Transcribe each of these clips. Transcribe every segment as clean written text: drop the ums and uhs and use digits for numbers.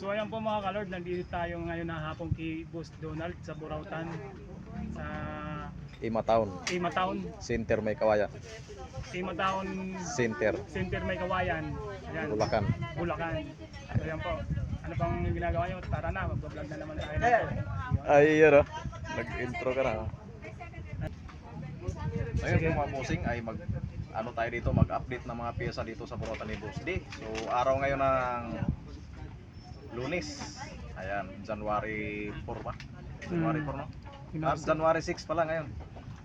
So ayan po mga kalord, nandito tayo ngayon na hapon kay Boss Donald sa Burautan sa Imatown Imatown. Center May Kawayan. Imatown Center Center May Kawayan. Ayan, Bulacan. Bulacan. So ayan po. Ano pang ginagawa nyo? Tara na, mag-vlog na naman tayo dito. Ay, yun oh. Nag-intro ka na. Ngayon po mga bossing ay ano tayo dito, mag-update ng mga pyesa dito sa Burautan ni Boss D. So araw ngayon ng Lunes. Ayan, January 4 ba? January 4 no? January 6 pala ngayon.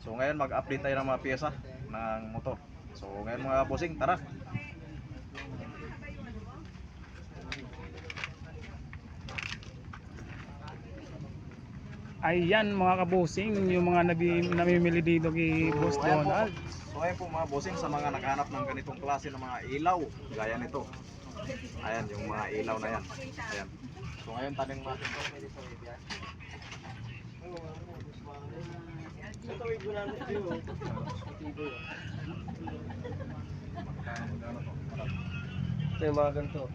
So ngayon mag-update tayo ng mga pyesa ng motor. So ngayon mga bossing, tara. Ayan mga kabusing, yung mga namimili dito kay Boss Donald. So ayan po mga bossing, sa mga naghanap ng ganitong klase ng mga ilaw, gaya nito. Ayan, yung mga ilaw na yan. Ayan. So ngayon tanong natin to. Ito yung mga ganito.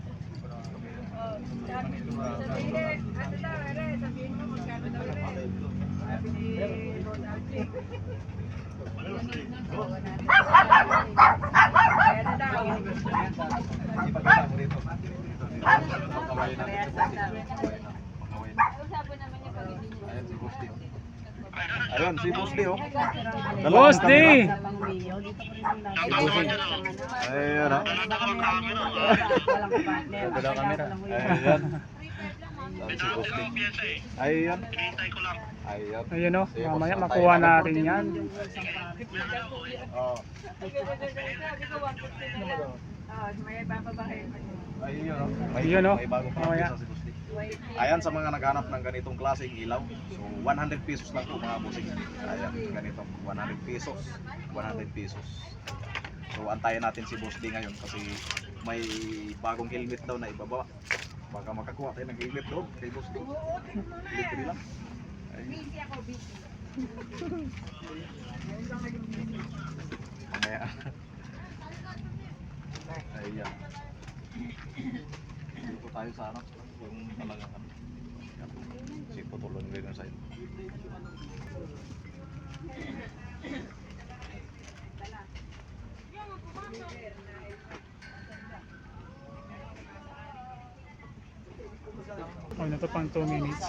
Ayun, si Boss D oh. Boss D! Ayun oh. Walang camera. Ayun. Si Boss D. Ayun. Ayun. Ayun o, mamaya makuha natin yan. Oh. Ayun oh. Ayun, oh. May bagong Mamaya. pangkisa si Boss D. Ayan, sa mga naghanap ng ganitong klaseng ilaw. So 100 pesos lang po mga bossing. Ayan, ganito. 100 pesos. 100 pesos. So antayin natin si Boss D ngayon kasi may bagong helmet daw na ibaba. Baka makakuha tayo ng helmet doon kay Boss D. Libre lang. Busy ako, busy. Mamaya. Ayan. Dito tayo sa ano, yung talagang ano. Si Putulon rin yung side. Oh, na to pang 2 minutes.